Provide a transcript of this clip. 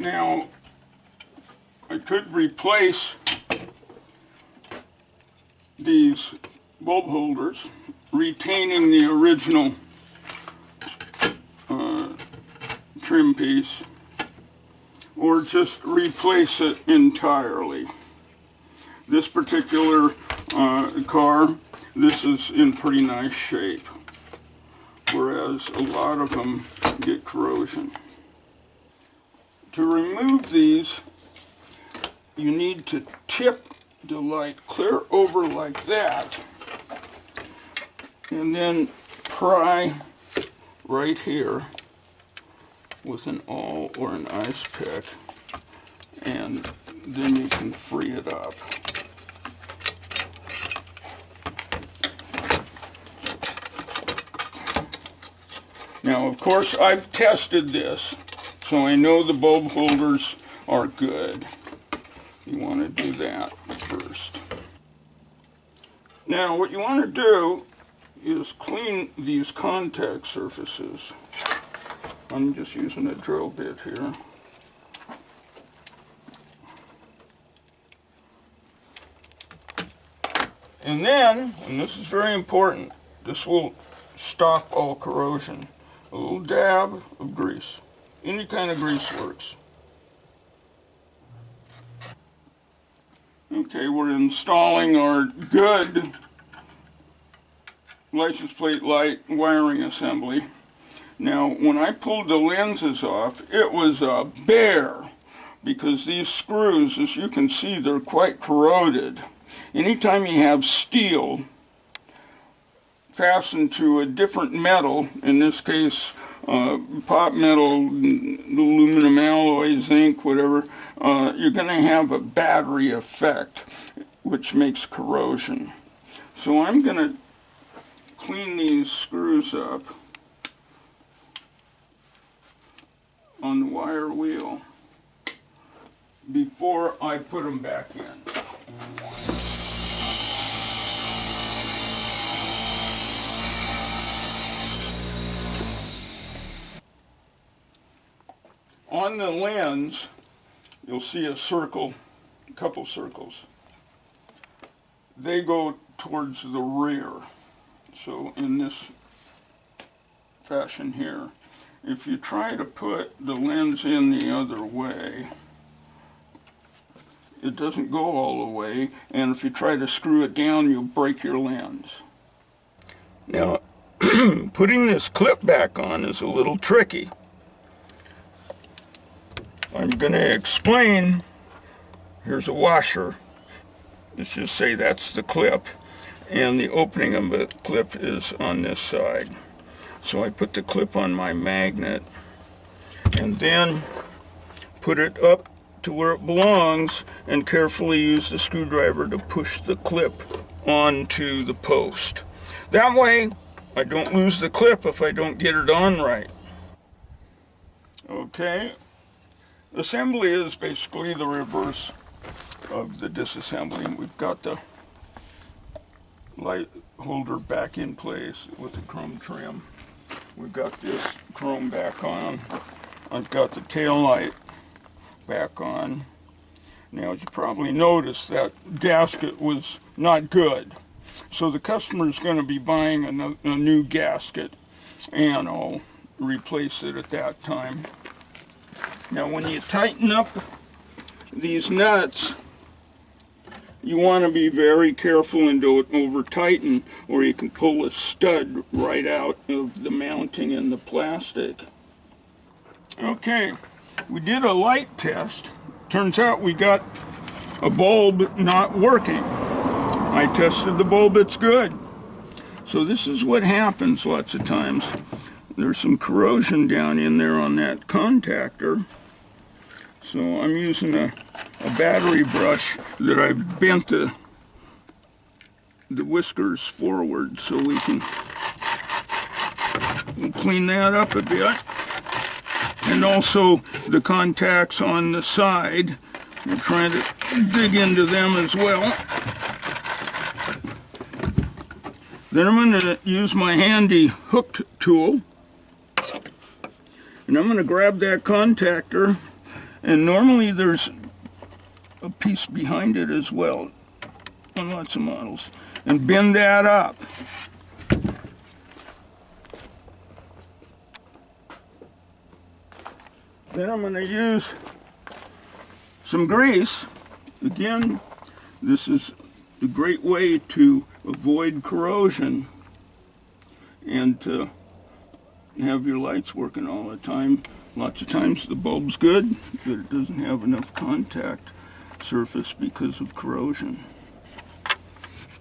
Now, I could replace these bulb holders, retaining the original trim piece, or just replace it entirely. This particular car, this is in pretty nice shape, whereas a lot of them get corrosion. To remove these, you need to tip the light clear over like that, and then pry right here with an awl or an ice pick, and then you can free it up. Now, of course, I've tested this, so I know the bulb holders are good. You want to do that first. Now, what you want to do is clean these contact surfaces. I'm just using a drill bit here. And then, and this is very important, this will stop all corrosion. A little dab of grease. Any kind of grease works. Okay, we're installing our good license plate light wiring assembly. Now, when I pulled the lenses off, it was a bear, because these screws, as you can see, they're quite corroded. Anytime you have steel fastened to a different metal, in this case pot metal, aluminum alloy, zinc, whatever, you're going to have a battery effect, which makes corrosion. So I'm going to clean these screws up on the wire wheel before I put them back in. On the lens, you'll see a circle, a couple circles. They go towards the rear. So in this fashion here, if you try to put the lens in the other way, it doesn't go all the way, and if you try to screw it down, you'll break your lens. Now, putting this clip back on is a little tricky. I'm going to explain. Here's a washer. Let's just say that's the clip, and the opening of the clip is on this side. So I put the clip on my magnet and then put it up to where it belongs and carefully use the screwdriver to push the clip onto the post. That way I don't lose the clip if I don't get it on right. Okay. Assembly is basically the reverse of the disassembly. We've got the light holder back in place with the chrome trim. We've got this chrome back on. I've got the tail light back on. Now, as you probably noticed, that gasket was not good. So the customer's going to be buying a new gasket, and I'll replace it at that time. Now, when you tighten up these nuts, you want to be very careful and don't over tighten, or you can pull a stud right out of the mounting in the plastic. Okay, we did a light test. Turns out we got a bulb not working. I tested the bulb, it's good. So this is what happens lots of times. There's some corrosion down in there on that contactor. So I'm using a battery brush that I've bent the whiskers forward so we can clean that up a bit. And also the contacts on the side, we're trying to dig into them as well. Then I'm going to use my handy hooked tool, and I'm going to grab that contactor And normally there's a piece behind it as well on lots of models. And bend that up. Then I'm going to use some grease. Again, this is a great way to avoid corrosion and to have your lights working all the time. Lots of times the bulb's good, but it doesn't have enough contact surface because of corrosion.